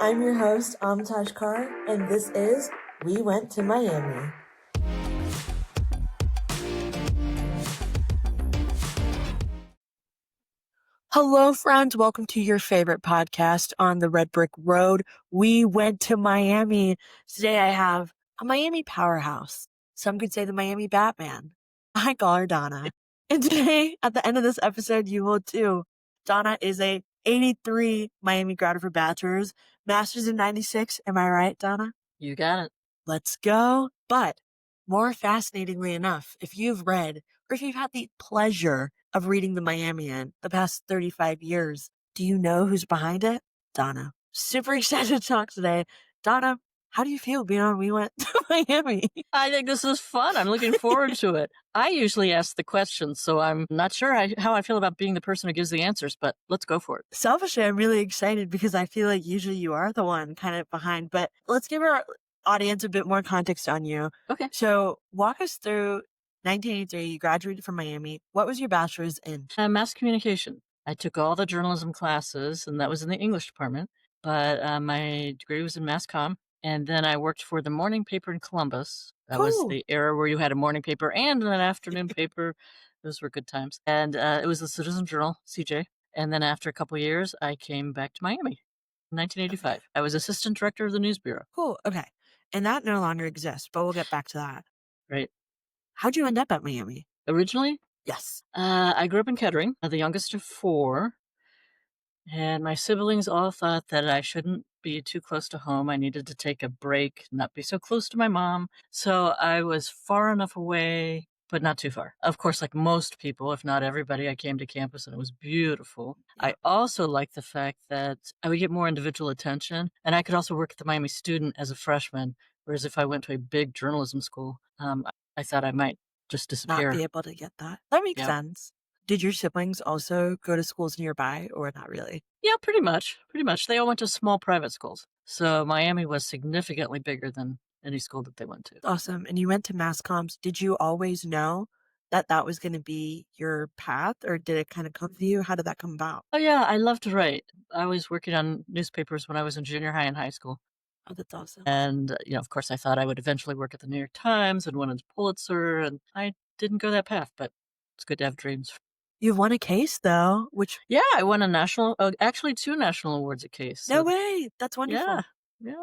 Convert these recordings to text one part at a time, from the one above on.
I'm your host, Amitoj, and this is We Went to Miami. Hello, friends. Welcome to your favorite podcast on the Red Brick Road. We went to Miami. Today I have a Miami powerhouse. Some could say the Miami Batman. I call her Donna. And today, at the end of this episode, you will too. Donna is a 83 Miami grad of her bachelor's, master's in 96. Am I right, Donna? You got it. Let's go. But more fascinatingly enough, if you've read or if you've had the pleasure of reading the Miamian the past 35 years, do you know who's behind it? Donna. Super excited to talk today. Donna, how do you feel being on We Went to Miami? I think this is fun. I'm looking forward to it. I usually ask the questions, so I'm not sure how I feel about being the person who gives the answers, but let's go for it. Selfishly, I'm really excited because I feel like usually you are the one kind of behind, but let's give our audience a bit more context on you. Okay. So walk us through 1983. You graduated from Miami. What was your bachelor's in? Mass communication. I took all the journalism classes, and that was in the English department, but my degree was in mass comm. And then I worked for the morning paper in Columbus. That was the era where you had a morning paper and an afternoon paper. Those were good times. And it was the Citizen Journal, CJ. And then after a couple of years, I came back to Miami in 1985. Okay. I was assistant director of the news bureau. Cool. Okay. And that no longer exists, but we'll get back to that. Right. How'd you end up at Miami? Originally? Yes. I grew up in Kettering, the youngest of four. And my siblings all thought that I shouldn't be too close to home. I needed to take a break, not be so close to my mom. So I was far enough away, but not too far. Of course, like most people, if not everybody, I came to campus and it was beautiful. Yeah. I also liked the fact that I would get more individual attention, and I could also work at the Miami Student as a freshman, whereas if I went to a big journalism school, I thought I might just disappear. Not be able to get that. That makes sense. Did your siblings also go to schools nearby or not really? Yeah, pretty much. Pretty much. They all went to small private schools. So Miami was significantly bigger than any school that they went to. Awesome. And you went to mass comms. Did you always know that that was going to be your path, or did it kind of come to you? How did that come about? Oh, yeah. I love to write. I was working on newspapers when I was in junior high and high school. Oh, that's awesome. And, of course, I thought I would eventually work at the New York Times and win a Pulitzer. And I didn't go that path, but it's good to have dreams. You've won a case, though, which... Yeah, I won actually 2 national awards at case. No way. That's wonderful. Yeah.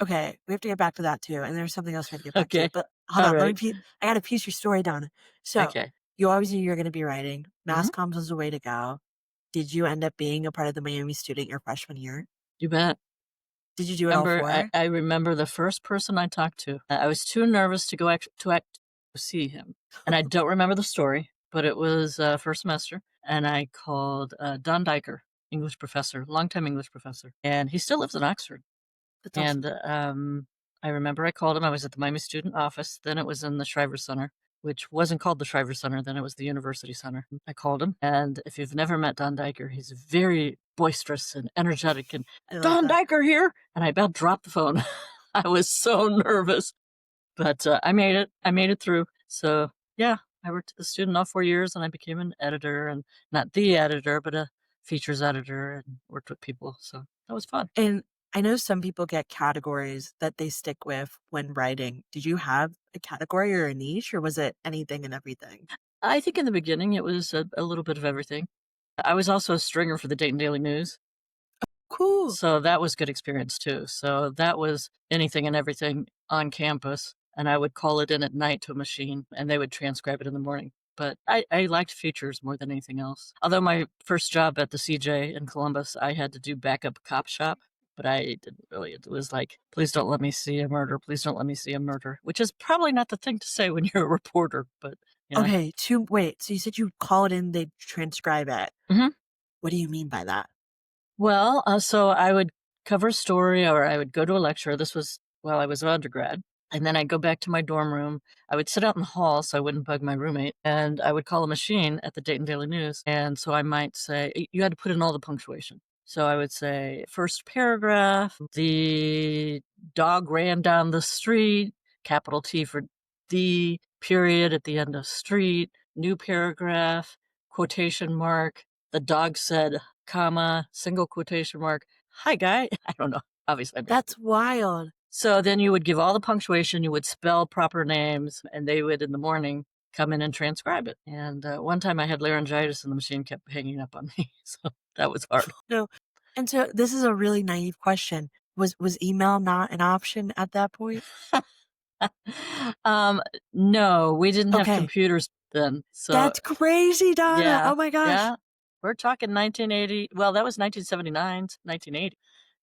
Okay, we have to get back to that, too. And there's something else we have to get back to. But hold on, right. I got to piece your story down. So you always knew you were going to be writing. Mass comms was the way to go. Did you end up being a part of the Miami Student your freshman year? You bet. Did you do it all four? I remember the first person I talked to. I was too nervous to go to see him. And I don't remember the story, but it was first semester. And I called Don Diker, English professor, longtime English professor. And he still lives in Oxford. That's awesome. And I remember I called him. I was at the Miami Student office. Then it was in the Shriver Center, which wasn't called the Shriver Center. Then it was the University Center. I called him. And if you've never met Don Diker, he's very boisterous and energetic. And Don Diker here. And I about dropped the phone. I was so nervous. But I made it. I made it through. So, yeah, I worked at the Student all 4 years, and I became an editor, and not the editor, but a features editor, and worked with people. So that was fun. And I know some people get categories that they stick with when writing. Did you have a category or a niche, or was it anything and everything? I think in the beginning it was a little bit of everything. I was also a stringer for the Dayton Daily News. Cool. So that was good experience, too. So that was anything and everything on campus. And I would call it in at night to a machine, and they would transcribe it in the morning. But I liked features more than anything else. Although my first job at the CJ in Columbus, I had to do backup cop shop, but I didn't really. It was like, please don't let me see a murder. Please don't let me see a murder, which is probably not the thing to say when you're a reporter. But okay, wait. So you said you'd call it in, they'd transcribe it. Mm-hmm. What do you mean by that? Well, so I would cover a story, or I would go to a lecture. This was while I was an undergrad. And then I'd go back to my dorm room. I would sit out in the hall so I wouldn't bug my roommate. And I would call a machine at the Dayton Daily News. And so I might say, you had to put in all the punctuation. So I would say, first paragraph, the dog ran down the street, capital T for the, period at the end of street, new paragraph, quotation mark, the dog said, comma, single quotation mark, hi, guy. I don't know. Obviously, I made That's wild. so then you would give all the punctuation, you would spell proper names, and they would, in the morning, come in and transcribe it. And, one time I had laryngitis and the machine kept hanging up on me, so that was hard. No. And so this is a really naive question. Was email not an option at that point? Um, no, we didn't have Okay. computers then, so That's crazy, Donna. yeah, Oh my gosh. yeah. We're talking 1980, well, that was 1979, 1980.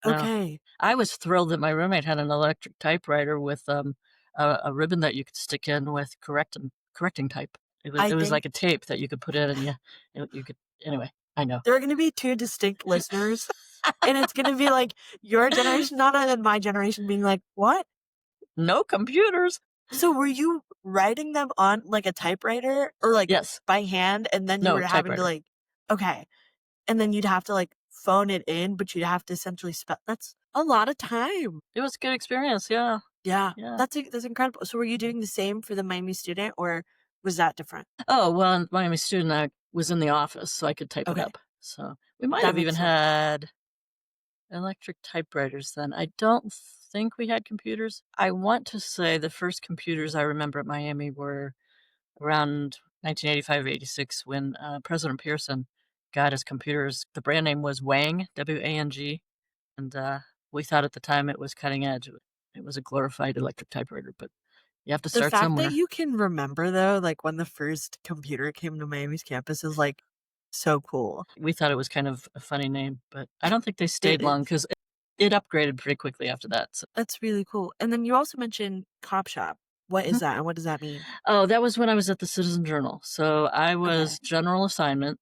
No, Okay. I was thrilled that my roommate had an electric typewriter with, a ribbon that you could stick in with correcting type. I It was think like a tape that you could put in and you could anyway, I know. there are gonna be 2 distinct listeners, and it's gonna be like your generation, Donna, and my generation being like, "What?" No computers. So were you writing them on, like, a typewriter or, like, Yes. by hand, and then you No, were having to, typewriter. like okay, and then you'd have to, like, phone it in, but you'd have to essentially spell that's a lot of time. It was a good experience, yeah, Yeah, yeah. that's incredible. So were you doing the same for the Miami student, or was that different? Oh, well, in Miami student, I was in the office, so I could type it Okay, up. So, we might that have even makes sense. had electric typewriters then. I don't think we had computers. I want to say the first computers I remember at Miami were around 1985, 86 when, President Pearson got his computers. The brand name was Wang, W-A-N-G, and, we thought at the time it was cutting edge. It was a glorified electric typewriter, but you have to The start fact that somewhere. you can remember, though, like, when the first computer came to Miami's campus is, like, so cool. We thought it was kind of a funny name, but I don't think they It stayed long is. 'cause it upgraded pretty quickly after that, so That's really cool. And then you also mentioned cop shop. What is mhm. that, and what does that mean? Oh, that was when I was at the Citizen Journal. So I Okay. was general assignment,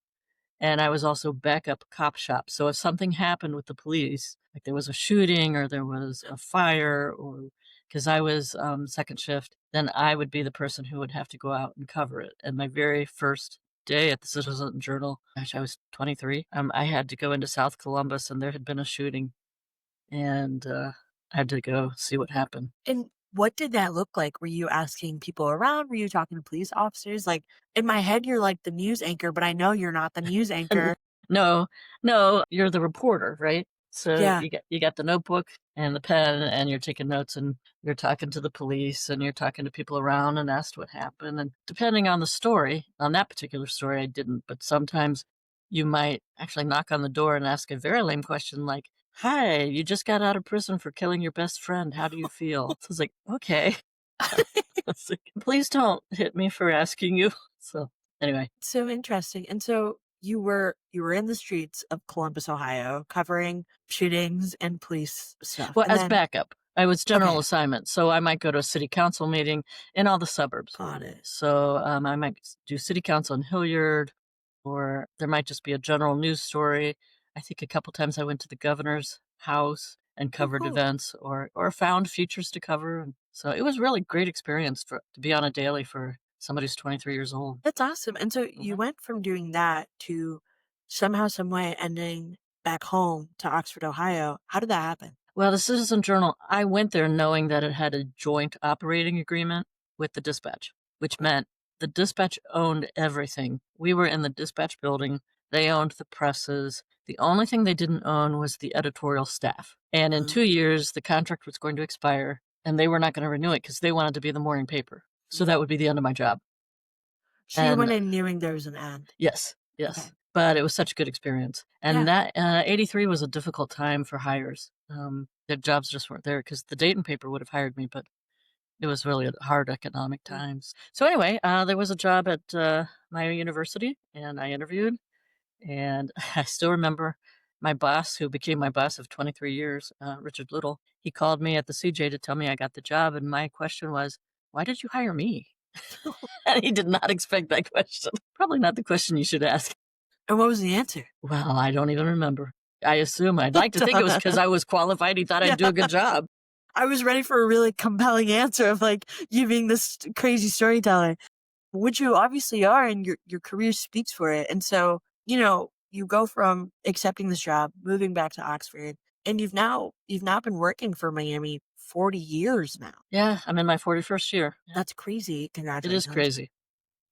and I was also backup cop shop. So if something happened with the police, like there was a shooting or there was a fire or because I was, second shift, then I would be the person who would have to go out and cover it. And my very first day at the Citizen Journal, gosh, I was 23, I had to go into South Columbus, and there had been a shooting, and, I had to go see what happened. And what did that look like? Were you asking people around? Were you talking to police officers? Like, in my head, you're like the news anchor, but I know you're not the news anchor. No, no, you're the reporter, right? So Yeah. you got the notebook and the pen, and you're taking notes, and you're talking to the police, and you're talking to people around and asked what happened, and depending on the story, on that particular story, I didn't, but sometimes you might actually knock on the door and ask a very lame question like, "Hi, you just got out of prison for killing your best friend. How do you feel?" So it's like, "Okay." It's like, "Please don't hit me for asking you." So, anyway. So interesting. And so you were in the streets of Columbus, Ohio, covering shootings and police stuff. Well, And as then backup, I was general okay, assignment, so I might go to a city council meeting in all the suburbs. got it. So, I might do city council in Hilliard, or there might just be a general news story. I think a couple times I went to the governor's house and Oh, covered cool. events or found features to cover, and so it was really great experience for to be on a daily for somebody who's 23 years old. That's awesome. And so you Mhm. went from doing that to somehow, some way ending back home to Oxford, Ohio. How did that happen? Well, the Citizen Journal, I went there knowing that it had a joint operating agreement with the dispatch, which Okay. meant the dispatch owned everything. We were in the dispatch building, they owned the presses. The only thing they didn't own was the editorial staff. And in 2 years, the contract was going to expire, and they were not going to renew it because they wanted to be the morning paper. So that Mhm. would be the end of my job. So you went And in knowing there was an end. yes, Okay. yes, but it was such a good experience, and Yeah. that, 83 was a difficult time for hires, their jobs just weren't there because the Dayton paper would have hired me, but it was really a hard economic Mm. times. So anyway, there was a job at, Miami University, and I interviewed, and I still remember my boss, who became my boss of 23 years, Richard Little, he called me at the CJ to tell me I got the job, and my question was, "Why did you hire me?" And he did not expect that question. Probably not the question you should ask. And what was the answer? Well, I don't even remember. I assume I'd like to think it was because I was qualified, he thought I'd do Yeah. a good job. I was ready for a really compelling answer of like you being this crazy storyteller, which you obviously are, and your career speaks for it. And so, you go from accepting this job, moving back to Oxford, and you've now been working for Miami 40 years now. Yeah, I'm in my 41st year. Yeah. That's crazy. It is Congratulations. crazy.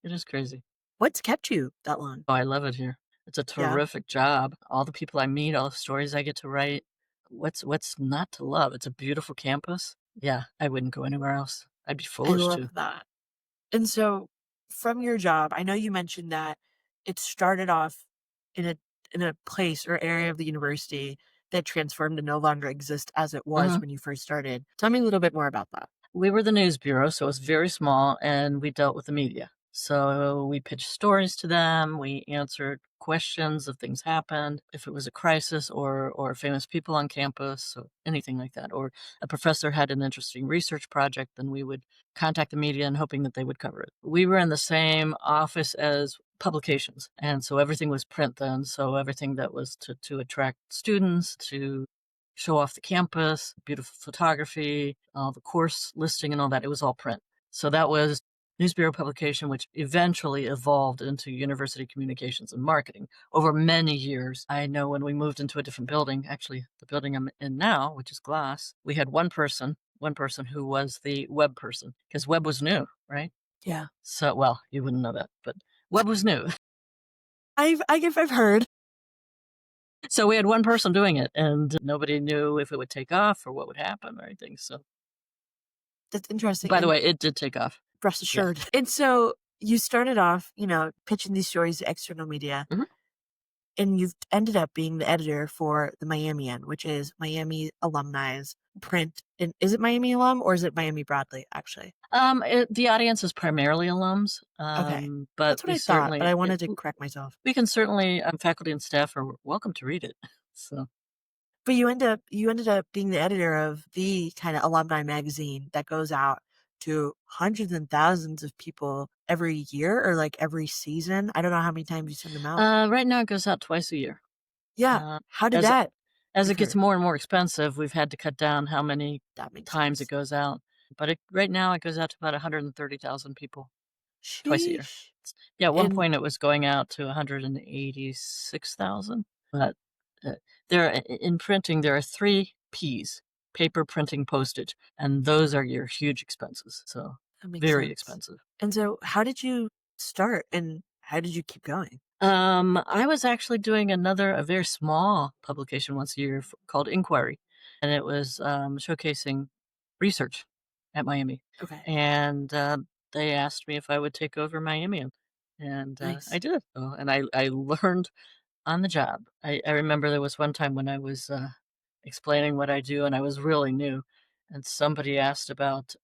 It is crazy. What's kept you that long? Oh, I love it here. It's a Yeah. terrific job. All the people I meet, all the stories I get to write. what's not to love? It's a beautiful campus. Yeah, I wouldn't go anywhere else. I'd be I foolish love to. that. And so from your job, I know you mentioned that it started off in a place or area of the university that transformed to no longer exist as it was Mhm. when you first started. Tell me a little bit more about that. We were the news bureau, so it was very small, and we dealt with the media. So we pitched stories to them. We answered questions if things happened, if it was a crisis or famous people on campus, or anything like that. Or a professor had an interesting research project, then we would contact the media and hoping that they would cover it. We were in the same office as publications, and so everything was print then. So everything that was to attract students, to show off the campus, beautiful photography, all the course listing and all that. It was all print. So that was News Bureau publication, which eventually evolved into university communications and marketing over many years. I know when we moved into a different building, actually the building I'm in now, which is glass, we had one person who was the web person because web was new, right? Yeah. So, well, you wouldn't know that, but web was new. I've heard. So we had one person doing it, and nobody knew if it would take off or what would happen or anything. So, That's interesting. by the And way, it did take off. rest Yeah. assured. And so you started off, pitching these stories to external media, Mhm. and you've ended up being the editor for the Miamian, which is Miami alumni's print. And is it Miami alum or is it Miami Broadly, actually? The audience is primarily alums, Okay. but That's what I thought, but I wanted to w correct myself. we can certainly, faculty and staff are welcome to read it. So, But you ended up being the editor of the kind of alumni magazine that goes out to hundreds and thousands of people every year or like every season. I don't know how many times you send them out. right now it goes out twice a year. Yeah. Uh, How did as that as it gets occur? more and more expensive, we've had to cut down how many That makes times it sense. goes out, but right now it goes out to about 130,000 people twice a year. Sheesh. Yeah, at one And point it was going out to 186,000, but, there in printing, there are 3 Ps: paper, printing, postage, and those are your huge expenses, so that makes very sense. expensive. And so how did you start and how did you keep going? I was actually doing a very small publication once a year called Inquiry, and it was showcasing research at Miami. Okay. And they asked me if I would take over Miamian, and I Nice. did. And I learned on the job. I remember there was one time when I was explaining what I do, and I was really new, and somebody asked about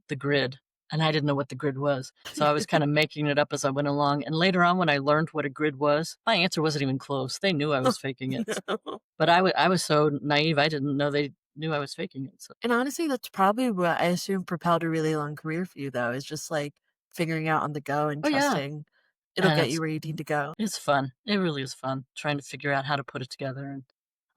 the grid, and I didn't know what the grid was. So I was kind of making it up as I went along. And later on, when I learned what a grid was, my answer wasn't even close. They knew I was faking it. No. But I was so naive, I didn't know they knew I was faking it. So, And honestly, that's probably what I assume propelled a really long career for you, though, is just like figuring out on the go and oh yeah, trusting it'll and get you where you need to go. it's fun. It really is fun trying to figure out how to put it together and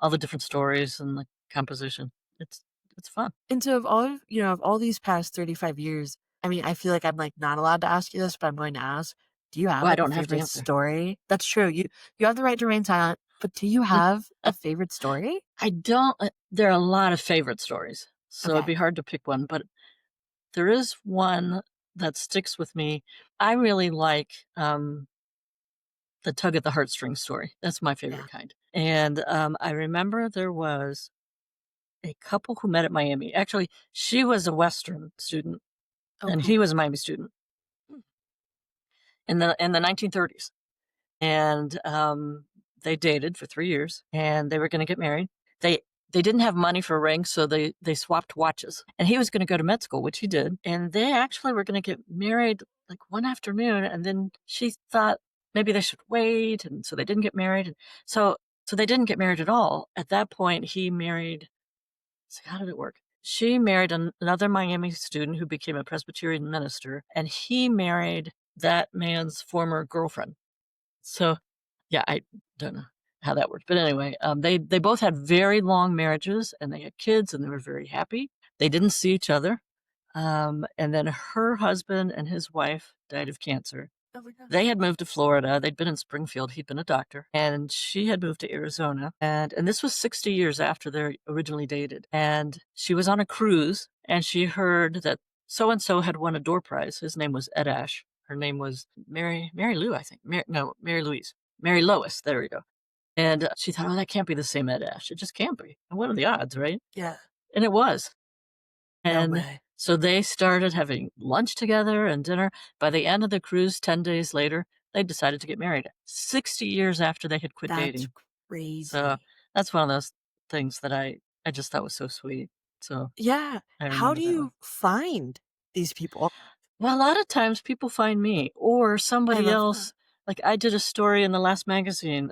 all the different stories and the composition. It's it's fun. And so of all these past 35 years, I mean, I feel like I'm like not allowed to ask you this, but I'm going to ask, do you have Well, I like a don't have to favorite answer. story? That's true. You have the right to remain silent, but do you have a favorite story? I don't. There are a lot of favorite stories, so it'd Okay. be hard to pick one. But there is one that sticks with me. I really like the tug at the heartstrings story. That's my Yeah. favorite kind. And I remember there was a couple who met at Miami. Actually, she was a Western student, Oh, and he cool. was a Miami student in the 1930s. And they dated for 3 years, and they were going to get married. They didn't have money for a ring, so they swapped watches. And he was going to go to med school, which he did. And they actually were going to get married like one afternoon, and then she thought maybe they should wait, and so they didn't get married. And so they didn't get married at all. At that point, he married. So how did it work? She married another Miami student who became a Presbyterian minister, and he married that man's former girlfriend. So, yeah, I don't know how that worked, but anyway, they both had very long marriages, and they had kids, and they were very happy. They didn't see each other, and then her husband and his wife died of cancer. Oh my gosh. They had moved to Florida. They'd been in Springfield. He'd been a doctor, and she had moved to Arizona. And this was 60 years after they originally dated. And she was on a cruise, and she heard that so and so had won a door prize. His name was Ed Ash. Her name was Mary Lou, I think. No, Mary Louise. Mary Lois. There we go. And she thought, "Oh, that can't be the same Ed Ash. It just can't be. And what are the odds, right?" Yeah. And it was. No And way. so they started having lunch together and dinner. By the end of the cruise, 10 days later, they decided to get married 60 years after they had quit That's dating. So crazy. that's one of those things that I just thought was so sweet. So Yeah. I How remember do that one. you find these people? Well, a lot of times people find me or I somebody love that. else. Like I did a story in the last magazine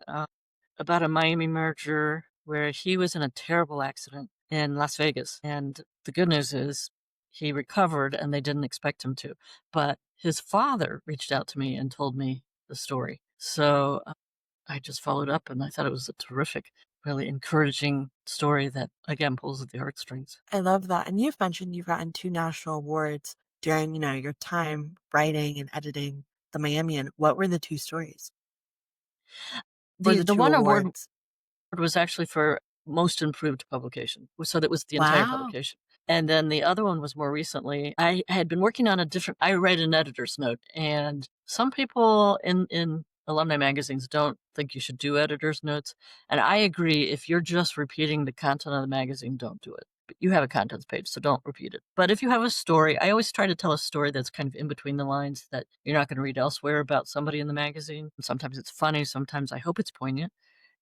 about a Miami merger where he was in a terrible accident in Las Vegas. And the good news is he recovered and they didn't expect him to. But his father reached out to me and told me the story. So I just followed up and I thought it was a terrific, really encouraging story that, again, pulls at the heartstrings. I love that. And you've mentioned you've gotten 2 national awards during, your time writing and editing The Miamian. What were the 2 stories? Or the The 2 one award awards? was actually for most improved publication, so that was the entire Wow. publication. And then the other one was more recently. I had been working on a different I write an editor's note, and some people in alumni magazines don't think you should do editor's notes, and I agree, if you're just repeating the content of the magazine, don't do it. But you have a contents page, so don't repeat it. But if you have a story, I always try to tell a story that's kind of in between the lines that you're not gonna read elsewhere about somebody in the magazine. Sometimes it's funny, sometimes I hope it's poignant.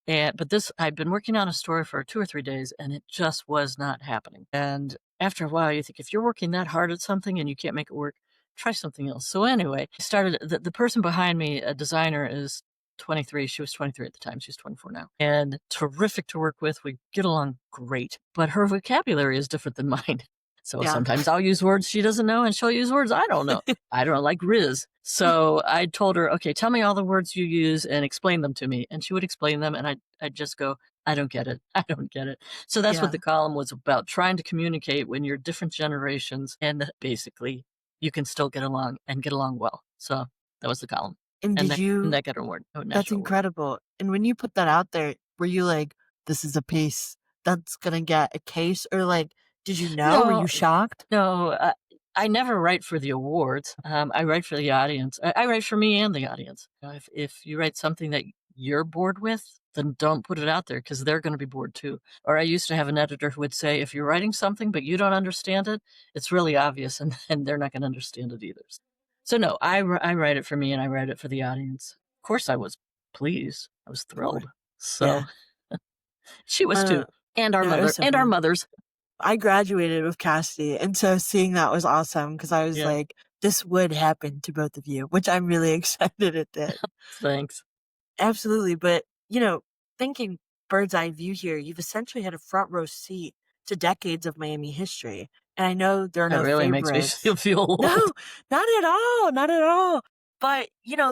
But this I've been working on a story for 2 or 3 days, and it just was not happening. And after a while, you think, if you're working that hard at something and you can't make it work, try something else. So anyway, I started the person behind me, a designer, is 23. She was 23 at the time. She's 24 now. And terrific to work with. We get along great, but her vocabulary is different than mine. So Yeah. sometimes I'll use words she doesn't know and she'll use words I don't know. I don't know, like Riz. So I told her, okay, tell me all the words you use and explain them to me. And she would explain them. And I'd just go, I don't get it. I don't get it. So that's what Yeah. the column was about, trying to communicate when you're different generations and basically you can still get along and get along well. So that was the column. And And did you that got an award, a That's national award. incredible. And when you put that out there, were you like, "This is a piece that's gonna get a case," or, like, did you know? Were you No, shocked? no, I never write for the awards. I write for the audience. I write for me and the audience. If you write something that you're bored with, then don't put it out there because they're going to be bored too. Or I used to have an editor who would say, if you're writing something but you don't understand it, it's really obvious, and, and they're not going to understand it either. So no, I write it for me and I write it for the audience. Of course, I was pleased. I was Of course. thrilled. So Yeah. she was Uh, too, and our no, it mother was so and our fun. mothers. I graduated with Cassidy, and so seeing that was awesome because I was Yeah, like, "This would happen to both of you," which I'm really excited it did. thanks. Absolutely, but, thinking bird's eye view here, you've essentially had a front row seat to decades of Miami history, and I know there are That no really makes me favorites. feel old. No, not at all, not at all, but,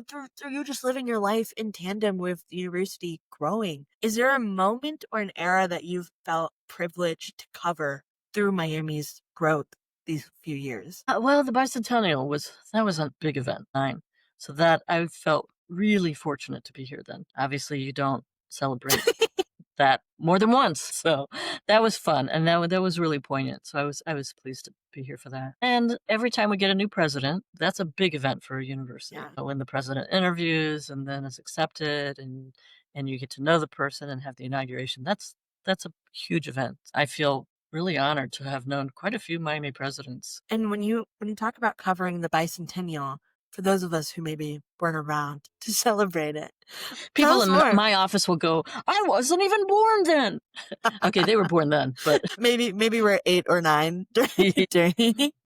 through you just living your life in tandem with the university growing, is there a moment or an era that you've felt privileged to cover through Miami's growth these few years? Well, the bicentennial was a big event, 9. So that I felt really fortunate to be here then. Obviously, you don't celebrate that more than once, so that was fun, and that was really poignant, so I was pleased to be here for that. And every time we get a new president, that's a big event for a university. Yeah. When the president interviews and then is accepted and you get to know the person and have the inauguration, that's a huge event. I feel really honored to have known quite a few Miami presidents. And when you talk about covering the bicentennial, for those of us who maybe weren't around to celebrate it, tell People us in more. my office will go, "I wasn't even born then." Okay, they were born then, but Maybe we're 8 or 9 during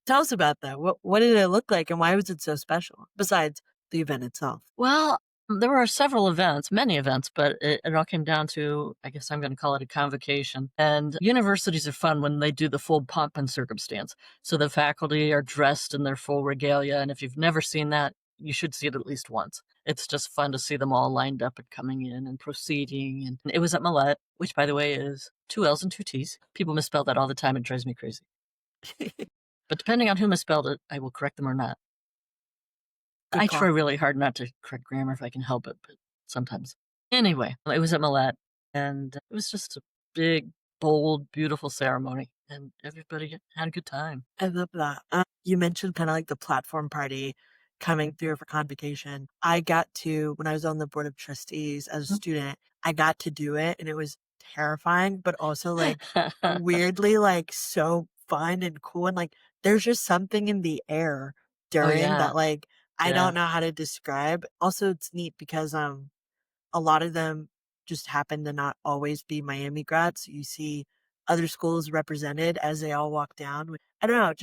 Tell us about that. What did it look like, and why was it so special, besides the event itself? well, there were several events, many events, but it all came down to, I guess I'm gonna call it a convocation, and universities are fun when they do the full pomp and circumstance. So the faculty are dressed in their full regalia, and if you've never seen that, you should see it at least once. It's just fun to see them all lined up and coming in and proceeding, and it was at Millette, which, by the way, is 2 L's and 2 T's. People misspell that all the time, it drives me crazy. But depending on who misspelled it, I will correct them or not. Good I try call. really hard not to correct grammar if I can help it, but sometimes. Anyway, it was at Millette, and it was just a big, bold, beautiful ceremony, and everybody had a good time. I love that. You mentioned kinda like the platform party. coming through for convocation, I got to, when I was on the board of trustees as a student, I got to do it, and it was terrifying, but also like weirdly like so fun and cool. And like there's just something in the air Oh, during yeah. that, like I Yeah. don't know how to describe. Also, it's neat because a lot of them just happen to not always be Miami grads. You see other schools represented as they all walk down. I don't know,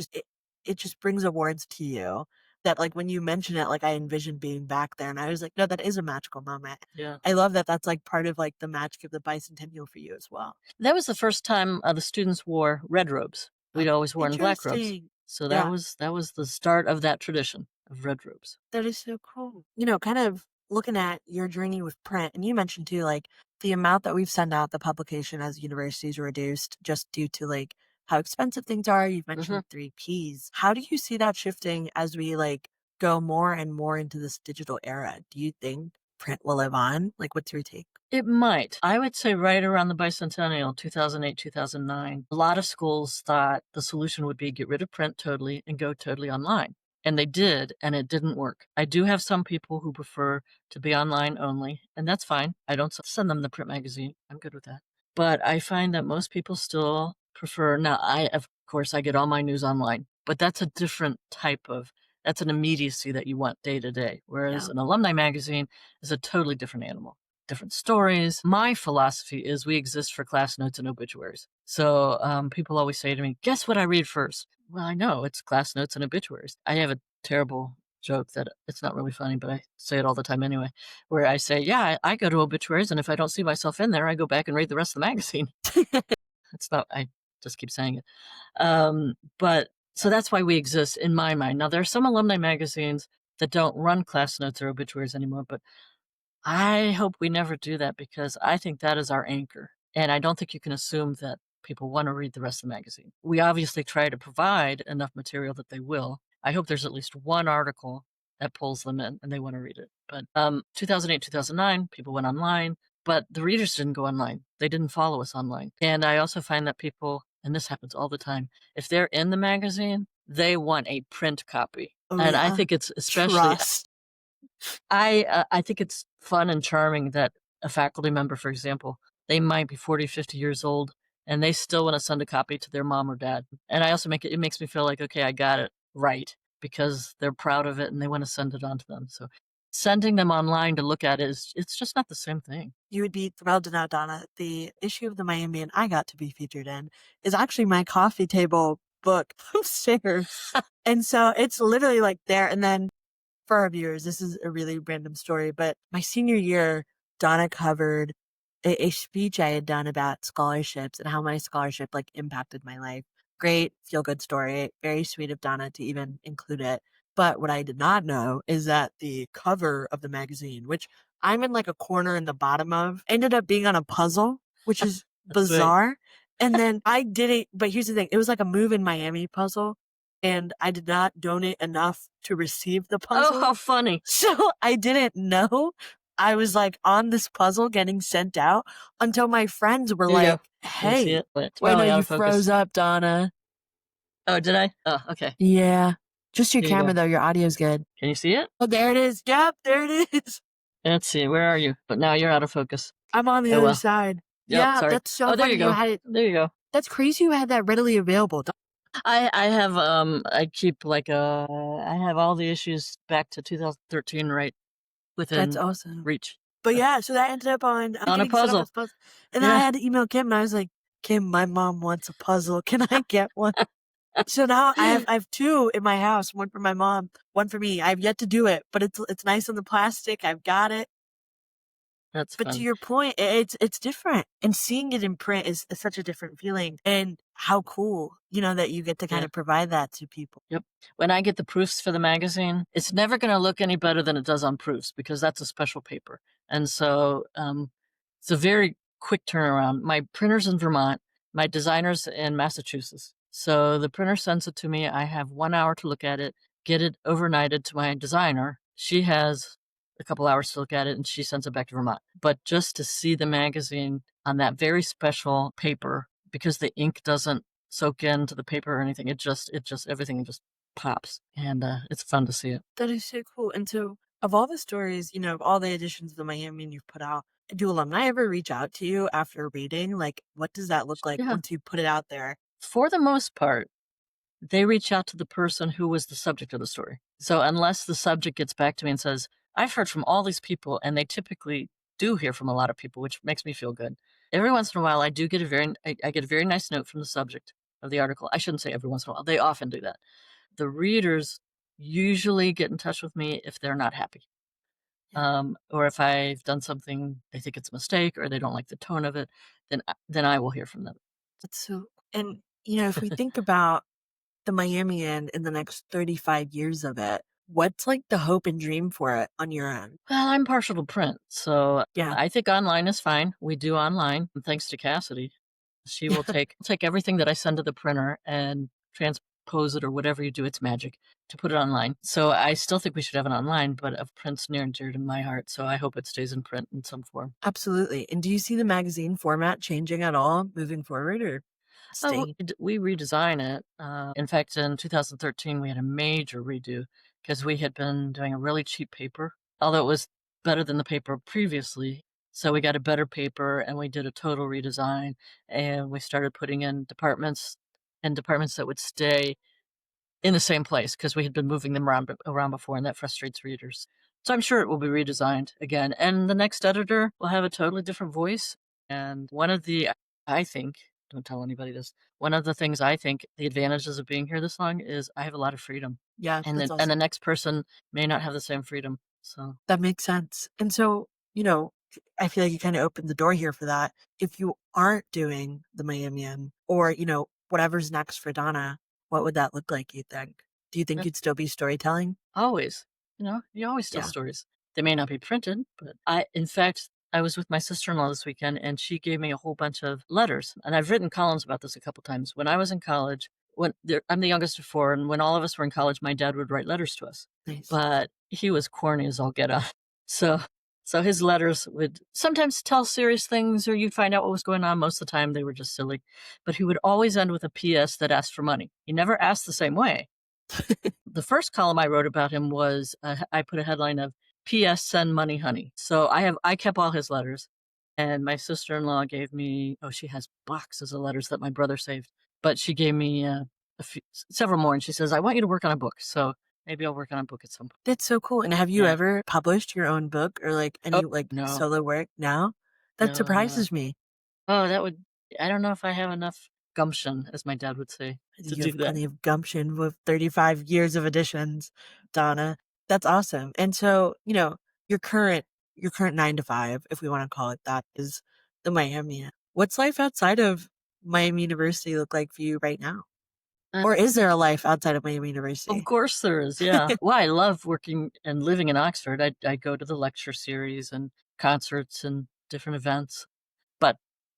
it just brings awards to you that like when you mention it, like I envisioned being back there, and I was like, no, that is a magical moment. Yeah. I love that that's like part of like the magic of the bicentennial for you as well. That was the first time, the students wore red robes. We'd always worn black robes. Interesting. So Yeah. that was the start of that tradition of red robes. That is so cool. Kind of looking at your journey with print, and you mentioned too, like the amount that we've sent out the publication as universities reduced just due to like how expensive things are. You've mentioned Mhm. 3Ps. How do you see that shifting as we like go more and more into this digital era? Do you think print will live on? Like, what's your take? It might. I would say right around the bicentennial, 2008, 2009, a lot of schools thought the solution would be get rid of print totally and go totally online. And they did, and it didn't work. I do have some people who prefer to be online only, and that's fine. I don't send them the print magazine. I'm good with that. But I find that most people still prefer, now, of course, I get all my news online, but that's a different type of, that's an immediacy that you want day to day. Whereas Yeah. an alumni magazine is a totally different animal, different stories. My philosophy is we exist for class notes and obituaries. So people always say to me, guess what I read first? Well, I know it's class notes and obituaries. I have a terrible joke that it's not really funny, but I say it all the time anyway, where I say, yeah, I go to obituaries, and if I don't see myself in there, I go back and read the rest of the magazine. It's not, I just keep saying it. But so that's why we exist in my mind. Now, there are some alumni magazines that don't run class notes or obituaries anymore, but I hope we never do that because I think that is our anchor. And I don't think you can assume that people want to read the rest of the magazine. We obviously try to provide enough material that they will. I hope there's at least one article that pulls them in and they want to read it. But 2008, 2009, people went online, but the readers didn't go online. They didn't follow us online. And I also find that people, and this happens all the time, if they're in the magazine, they want a print copy. Oh And I yeah. think it's especially Trust. I think it's fun and charming that a faculty member, for example, they might be 40, 50 years old, and they still want to send a copy to their mom or dad. And I also it makes me feel like, okay, I got it right because they're proud of it and they want to send it on to them. So sending them online to look at it it's just not the same thing. You would be thrilled to know, Donna, the issue of the Miamian I got to be featured in is actually my coffee table book upstairs. And so it's literally like there. And then for our viewers, this is a really random story, but my senior year, Donna covered a speech I had done about scholarships and how my scholarship like impacted my life. Great feel good story. Very sweet of Donna to even include it. But what I did not know is that the cover of the magazine, which I'm in like a corner in the bottom of, ended up being on a puzzle, which is That's right. bizarre. And then I didn't, but here's the thing, it was like a Move in Miami puzzle, and I did not donate enough to receive the Oh, puzzle. how funny. So I didn't know I was like on this puzzle getting sent out until my friends were There you go. like, Can you see hey, it? It's wait, no, really out you of focus. froze up, Donna. Oh, did I? Oh, okay. Yeah. Just your Here you camera go. though. Your audio's good. Can you see it? Oh, there it is. Yep, there it is. Let's see. Where are you? But now you're out of focus. I'm on the Oh, other well. side. Yep, Yeah, sorry. that's so Oh, there funny you you go. had it. There you go. That's crazy you had that readily available. I have I keep like I have all the issues back to 2013 right That's within awesome. reach. But yeah, so that ended up on On a getting set up puzzle. as puzzle. And then I Yeah. had to email Kim and I was like, Kim, my mom wants a puzzle. Can I get one? So now I have two in my house, one for my mom, one for me. I've yet to do it, but it's nice on the plastic. I've got it. That's But to fun. your point, it's different. And seeing it in print is such a different feeling. And how cool, that you get to kind Yeah. of provide that to people. Yep. When I get the proofs for the magazine, it's never going to look any better than it does on proofs because that's a special paper. And so it's a very quick turnaround. My printer's in Vermont, my designer's in Massachusetts. So the printer sends it to me. I have 1 hour to look at it, get it overnighted to my designer. She has a couple hours to look at it and she sends it back to Vermont. But just to see the magazine on that very special paper, because the ink doesn't soak into the paper or anything, it just everything just pops, and it's fun to see it. That is so cool. And so, of all the stories, of all the editions of the Miamian you've put out, do alumni ever reach out to you after reading? Like, what does that look like Yeah, once you put it out there? for the most part, they reach out to the person who was the subject of the story. So unless the subject gets back to me and says, "I've heard from all these people," and they typically do hear from a lot of people, which makes me feel good. Every once in a while, I do get I get a very nice note from the subject of the article. I shouldn't say every once in a while. They often do that. The readers usually get in touch with me if they're not happy. Yeah, Or if I've done something they think it's a mistake or they don't like the tone of it, then I will hear from them. that's so. And if we think about the Miamian in the next 35 years of it, what's like the hope and dream for it on your end? Well, I'm partial to print, so Yeah, I think online is fine. We do online, and thanks to Cassidy. She will take everything that I send to the printer and transpose it or whatever you do, it's magic, to put it online. So I still think we should have it online, but of print's near and dear to my heart, so I hope it stays in print in some form. absolutely. And do you see the magazine format changing at all moving forward or Oh, staying? we redesign it. In fact, in 2013, we had a major redo because we had been doing a really cheap paper, although it was better than the paper previously. So we got a better paper and we did a total redesign and we started putting in departments and departments that would stay in the same place because we had been moving them around before, and that frustrates readers. So I'm sure it will be redesigned again, and the next editor will have a totally different voice. And one of the, I think, don't tell anybody this. One of the things I think the advantages of being here this long is I have a lot of freedom, Yeah, and that's the awesome. next person may not have the same freedom. So That makes sense. And so, I feel like you kind of opened the door here for that. If you aren't doing the Miamian or, whatever's next for Donna, what would that look like, you think? Do you think yeah, you'd still be storytelling? always, you always tell Yeah. stories. They may not be printed, but in fact, I was with my sister-in-law this weekend and she gave me a whole bunch of letters. And I've written columns about this a couple times. When I was in college, I'm the youngest of four, and when all of us were in college, my dad would write letters to us. Nice. But he was corny as all get out. So, so his letters would sometimes tell serious things, or you'd find out what was going on. Most of the time, they were just silly. But he would always end with a PS that asked for money. He never asked the same way. The first column I wrote about him was I put a headline of "P.S. Send money, honey." So I kept all his letters, and my sister-in-law gave me she has boxes of letters that my brother saved, but she gave me several more, and she says I want you to work on a book. So maybe I'll work on a book at some point. That's so cool. And have you Yeah. ever published your own book or like Oh any like no, solo work now? That no, surprises me. that would I don't know if I have enough gumption, as my dad would say, I to think you do have that. plenty of gumption with 35 years of editions, Donna. That's awesome. And so, your current your current 9 to 5, if we want to call it that, is the Miami. What's life outside of Miami University look like for you right now? Or is there a life outside of Miami Of University? course there is, yeah. Well, I love working and living in Oxford. I go to the lecture series and concerts and different events. But,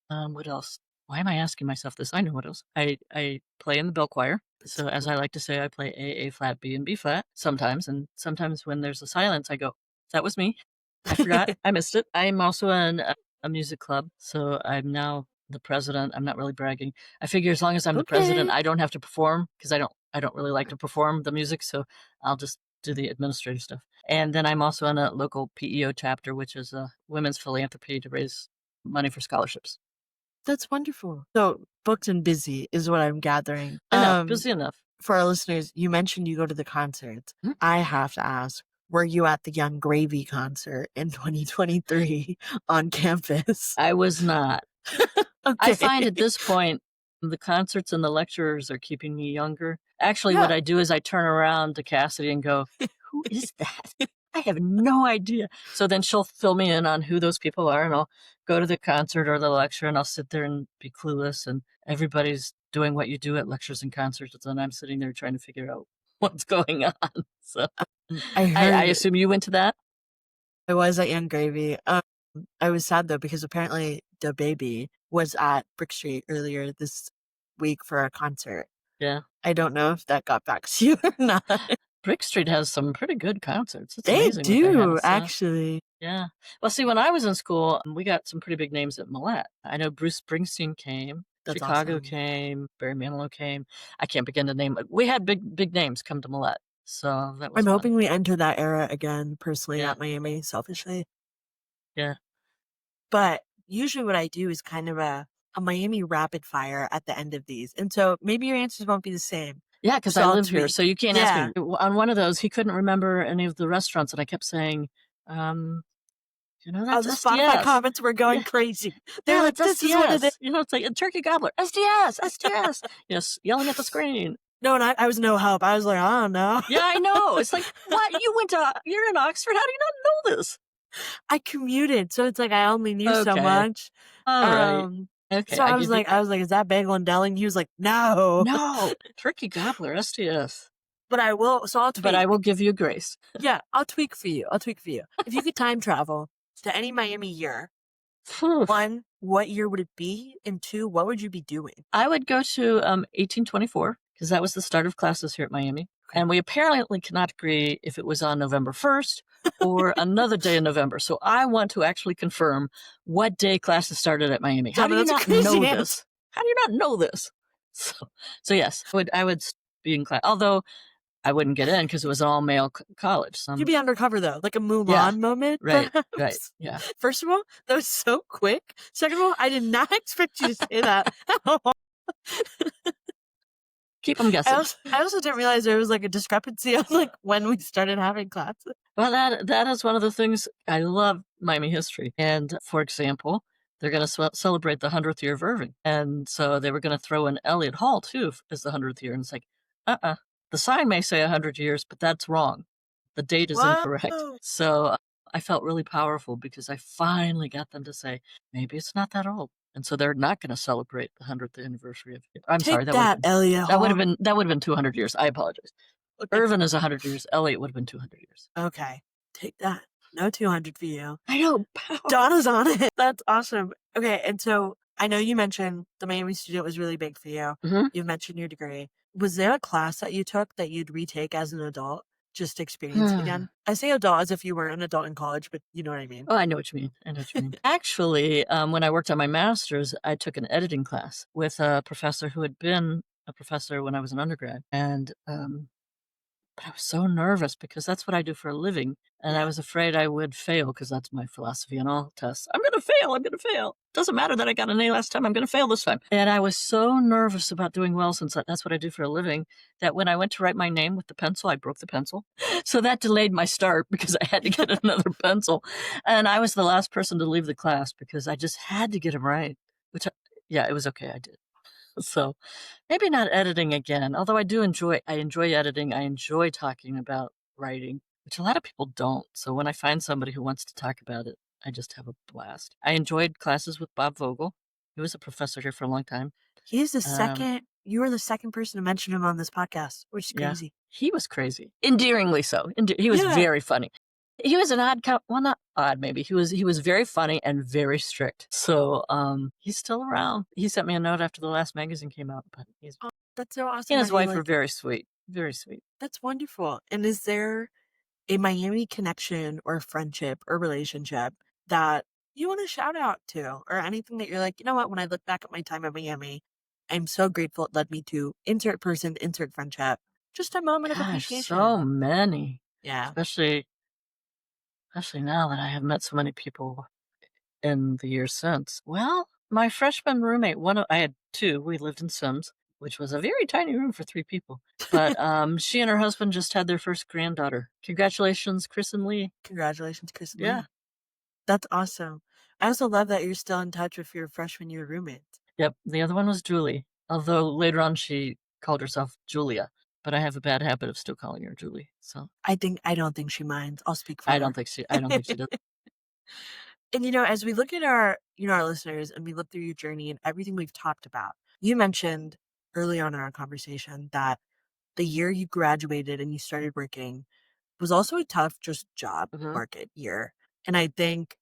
what else? Why am I asking myself this? I know what else. I play in the bell choir. That's So so as cool. I like to say, I play A flat, B, and B flat sometimes, and sometimes when there's a silence, I go, "That was me. I forgot. I missed it." I'm also in a music club, so I'm now the president. I'm not really bragging. I figure as long as I'm the president, Okay. I don't have to perform because I don't really like to perform the music, so I'll just do the administrative stuff. And then I'm also in a local PEO chapter, which is a women's philanthropy to raise money for scholarships. That's wonderful. So, booked and busy is what I'm gathering. Enough, busy enough. For our listeners, you mentioned you go to the concerts. Mhm. I have to ask, were you at the Young Gravy concert in 2023 on campus? I was not. I Okay. find at this point, the concerts and the lecturers are keeping me younger. Actually, what Yeah. I do is I turn around to Cassidy and go, "Who is that? I have no idea." So then she'll fill me in on who those people are, and I'll go to the concert or the lecture, and I'll sit there and be clueless, and everybody's doing what you do at lectures and concerts, and I'm sitting there trying to figure out what's going on. So I I heard assume you went to that? I was at Young Gravy. I was sad though because apparently the baby was at Brick Street earlier this week for a concert. Yeah. I don't know if that got back to you or not. Brick Street has some pretty good concerts. It's They amazing what they do, have, so actually. yeah. Well, see, when I was in school, we got some pretty big names at Millette. I know Bruce Springsteen came. That's Chicago awesome. came, Barry Manilow came. I can't begin to name it. We had big names come to Millette, so that was I'm fun. hoping we enter that era again personally Yeah, at Miami, selfishly. yeah. But usually what I do is kind of a Miami rapid fire at the end of these. And so maybe your answers won't be the same. Yeah, because So I I'll live here, tweak. so you can't ask me. Yeah. On one of those, he couldn't remember any of the restaurants, and I kept saying, um, Oh, that's the Spotify SDS." comments were going Yeah. crazy. They're Yeah, like, that's this is what it is. SDS. It's like a turkey gobbler. SDS, SDS. Yes, yelling at the screen. No, and I was no help. I was like, I don't know. Yeah, I know. It's like, what? You're in Oxford. How do you not know this? I commuted, so it's like I only knew so Okay. much. All right. Um, Okay, so I I was give you like, that. is that bagel and deli? And he was like, no. No, turkey gobbler, SDS. But I will. So I'll But I tweak. will give you grace. Yeah, I'll tweak for you. I'll tweak for you. If you could time travel to any Miami year, Phew. one, what year would it be? And two, what would you be doing? I would go to 1824 because that was the start of classes here at Miami. Okay. And we apparently cannot agree if it was on November 1st or another day in November. So I want to actually confirm what day classes started at Miami. How Donna, do you that's a not crazy know answer. this? How do you not know this? So yes, I would be in class. Although I wouldn't get in because it was an all male college. You'd be undercover though, like a Yeah, Mulan moment, right, perhaps. yeah. First of all, that was so quick. Second of all, I did not expect you to say that. Keep them I guessing. also didn't realize there was like a discrepancy of like when we started having classes. Well, that is one of the things I love Miami history. And for example, they're going to celebrate the 100th year of Irving, and so they were going to throw in Elliott Hall too as the 100th year. And it's like, the sign may say 100 years, but that's wrong. The date is incorrect. Whoa. So I felt really powerful because I finally got them to say maybe it's not that old, and so they're not going to celebrate the 100th anniversary of. I'm sorry, Take that, Elliott that would Hall. have been 200 years. I apologize. Okay. Irvin is 100 years. Elliott would have been 200 years. Okay. Take that. No 200 for you. I know. Donna's on it. That's awesome. Okay. And so I know you mentioned the Miami student was really big for you. Mm-hmm. You've mentioned your degree. Was there a class that you took that you'd retake as an adult just to experience it again? I say adult as if you weren't an adult in college, but you know what I mean. Oh, I know what you mean. Actually, when I worked on my master's, I took an editing class with a professor who had been a professor when I was an undergrad. And but I was so nervous because that's what I do for a living. And I was afraid I would fail because that's my philosophy on all tests. I'm going to fail. I'm going to fail. Doesn't matter that I got an A last time. I'm going to fail this time. And I was so nervous about doing well since that's what I do for a living that when I went to write my name with the pencil, I broke the pencil. So that delayed my start because I had to get another pencil. And I was the last person to leave the class because I just had to get them right. Yeah, it was okay. I did. So maybe not editing again, although I enjoy editing. I enjoy talking about writing, which a lot of people don't. So when I find somebody who wants to talk about it, I just have a blast. I enjoyed classes with Bob Vogel. He was a professor here for a long time. He's the second, you were the second person to mention him on this podcast, which is crazy. Yeah, he was crazy. Endearingly so. He was very funny. He was an odd, well, not odd, maybe. He was very funny and very strict. So he's still around. He sent me a note after the last magazine came out. But that's so awesome. He and his wife were very sweet. Very sweet. That's wonderful. And is there a Miami connection or friendship or relationship that you want to shout out to, or anything that you're like, you know what, when I look back at my time in Miami, I'm so grateful it led me to insert person, insert friendship. Just a moment of appreciation. So many. Yeah. Especially now that I have met so many people in the years since. Well, my freshman roommate, I had two. We lived in Sims, which was a very tiny room for 3 people. But she and her husband just had their first granddaughter. Congratulations, Chris and Lee. Congratulations, Chris and Yeah. Lee. That's awesome. I also love that you're still in touch with your freshman year roommates. Yep. The other one was Julie, although later on she called herself Julia. But I have a bad habit of still calling her Julie. So I don't think she minds. I'll speak for her. I don't think she does. And as we look at our listeners and we look through your journey and everything we've talked about, you mentioned early on in our conversation that the year you graduated and you started working was also a tough just job market year. And I think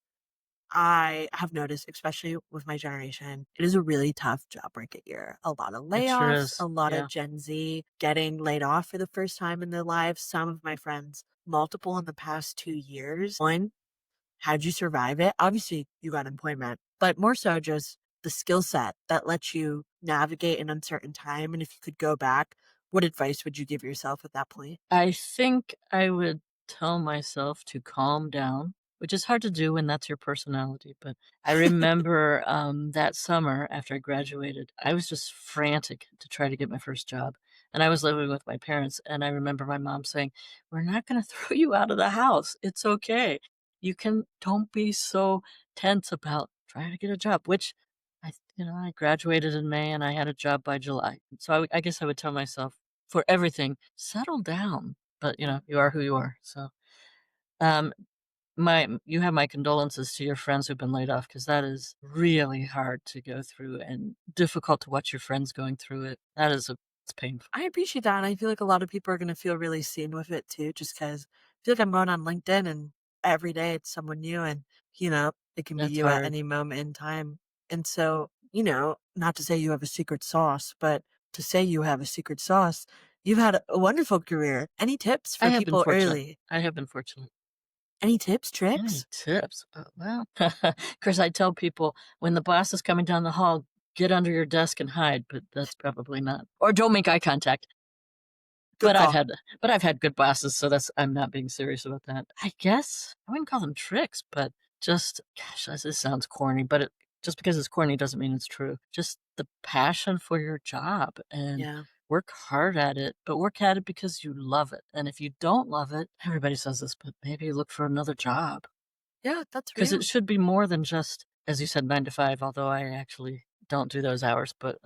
I have noticed, especially with my generation, it is a really tough job market year. A lot of layoffs, a lot of Gen Z getting laid off for the first time in their lives. Some of my friends, multiple in the past 2 years. One, how'd you survive it? Obviously, you got employment, but more so just the skill set that lets you navigate an uncertain time? And if you could go back, what advice would you give yourself at that point? I think I would tell myself to calm down, which is hard to do when that's your personality. But I remember that summer after I graduated, I was just frantic to try to get my first job. And I was living with my parents. And I remember my mom saying, "We're not going to throw you out of the house. It's okay. Don't be so tense about trying to get a job," which I graduated in May and I had a job by July. So I guess I would tell myself, for everything, settle down. But, you are who you are. So, um, you have my condolences to your friends who've been laid off because that is really hard to go through and difficult to watch your friends going through it. It's painful. I appreciate that, and I feel like a lot of people are gonna feel really seen with it too, just because I feel like I'm going on LinkedIn and every day it's someone new and, it can be That's you at hard. any moment in time. And so, not to say you have a secret sauce, but to say you have a secret sauce, you've had a wonderful career. Any tips I for have been people fortunate. early? I have been fortunate. Any tips, Any tricks? tips? Well, of course, I tell people when the boss is coming down the hall, get under your desk and hide, but that's probably not. Or don't make eye contact. Good But I've call. had but I've had good bosses, so I'm not being serious about that. I guess I wouldn't call them tricks, but just gosh, this sounds corny, but just because it's corny doesn't mean it's true. Just the passion for your job and Yeah. work hard at it, but work at it because you love it. And if you don't love it, everybody says this, but maybe look for another job. Yeah, that's 'Cause it real. should be more than just, as you said, 9 to 5, although I actually don't do those hours, but,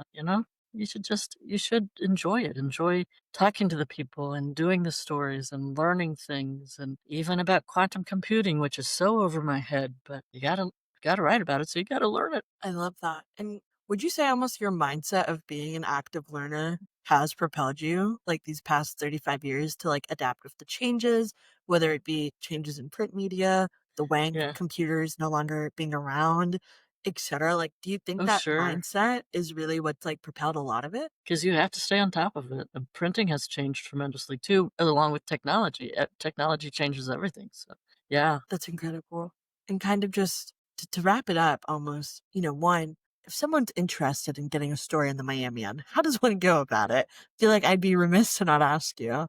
you should enjoy it. Enjoy talking to the people and doing the stories and learning things, and even about quantum computing, which is so over my head, but you gotta write about it, so you gotta learn it. I love that. And would you say almost your mindset of being an active learner has propelled you like these past 35 years to like adapt with the changes, whether it be changes in print media, the way Yeah. computers no longer being around, etc. Like, do you think Oh, that sure. mindset is really what's like propelled a lot of it? Because you have to stay on top of it. Printing has changed tremendously too, along with technology. Technology changes everything, so yeah. That's incredible. And kind of just to wrap it up almost, one, if someone's interested in getting a story in the Miamian, how does one go about it? Feel like I'd be remiss to not ask you.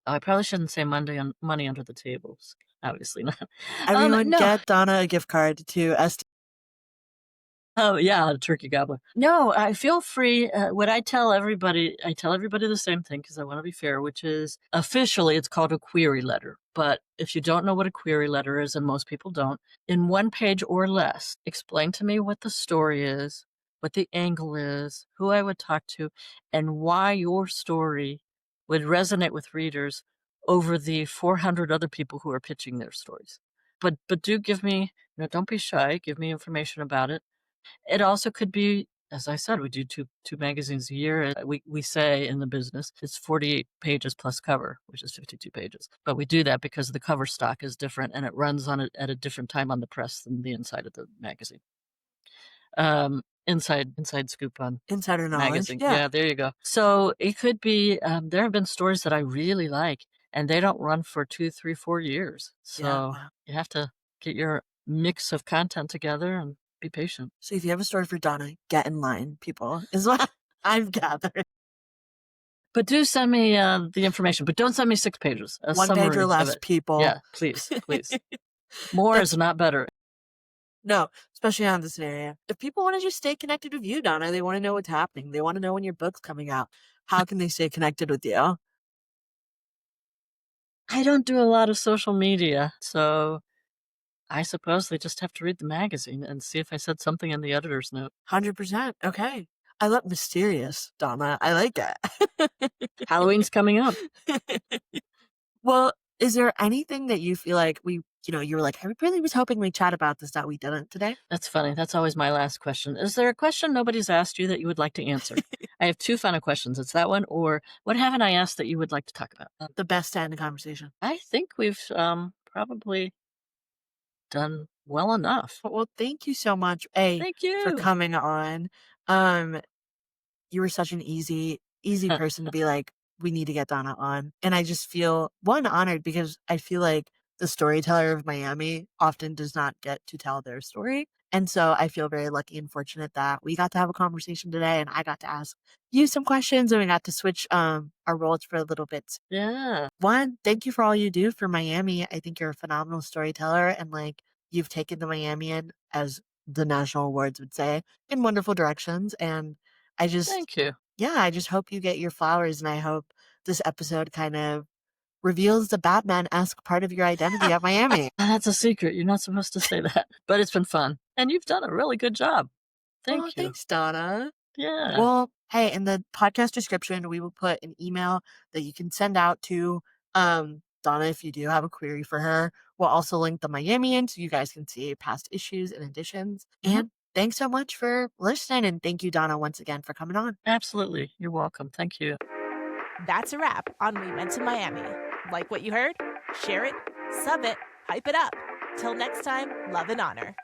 I probably shouldn't say money under the tables. Obviously not. Everyone No. get Donna a gift card to ST. Oh, yeah, the turkey gobbler. No, I feel free. What I tell everybody the same thing because I want to be fair, which is officially it's called a query letter. But if you don't know what a query letter is, and most people don't, in 1 page or less, explain to me what the story is, what the angle is, who I would talk to, and why your story would resonate with readers over the 400 other people who are pitching their stories. But do give me, don't be shy. Give me information about it. It also could be, as I said, we do two magazines a year. We say in the business it's 48 pages plus cover, which is 52 pages. But we do that because the cover stock is different and it runs on it at a different time on the press than the inside of the magazine. Inside scoop on Insider knowledge. magazine. Yeah. Yeah, there you go. So it could be. There have been stories that I really like, and they don't run for 2, 3, 4 years. Yeah. So Wow. you have to get your mix of content together and be patient. So if you have a story for Donna, get in line, people, is what I've gathered. But do send me, the information, but don't send me 6 pages, a One page or summary of less, it. people. Yeah, please, please. More is That's not better. no, especially on this area. If people want to just stay connected with you, Donna, they want to know what's happening. They want to know when your book's coming out. How can they stay connected with you? I don't do a lot of social media, so I suppose they just have to read the magazine and see if I said something in the editor's note. 100%. Okay. I love mysterious, Donna. I like it. Halloween's coming up. Well, is there anything that you feel like you were like, I really was hoping we chat about this that we didn't today? That's funny, that's always my last question. Is there a question nobody's asked you that you would like to answer? I have 2 final questions, it's that one or what haven't I asked that you would like to talk about? The best to end the conversation. I think we've, probably done well enough. Well, thank you so much, A, Thank for you. coming on. Um, you were such an easy person to be like, we need to get Donna on. And I just feel one honored because I feel like the storyteller of Miami often does not get to tell their story. And so I feel very lucky and fortunate that we got to have a conversation today and I got to ask you some questions and we got to switch our roles for a little bit. Yeah. One, thank you for all you do for Miami. I think you're a phenomenal storyteller and like you've taken the Miamian, as the national awards would say, in wonderful directions. And I just, Thank you. yeah, I just hope you get your flowers and I hope this episode kind of reveals the Batman-esque part of your identity at Miami. That's a secret. You're not supposed to say that. But it's been fun. And you've done a really good job. Oh, Thank you. thanks, Donna. Yeah. Well, hey, in the podcast description, we will put an email that you can send out to Donna if you do have a query for her. We'll also link the Miamian so you guys can see past issues and editions. Mhm. And thanks so much for listening. And thank you, Donna, once again for coming on. Absolutely. You're welcome. Thank you. That's a wrap on We Went to Miami. Like what you heard? Share it, sub it, hype it up. Till next time, love and honor.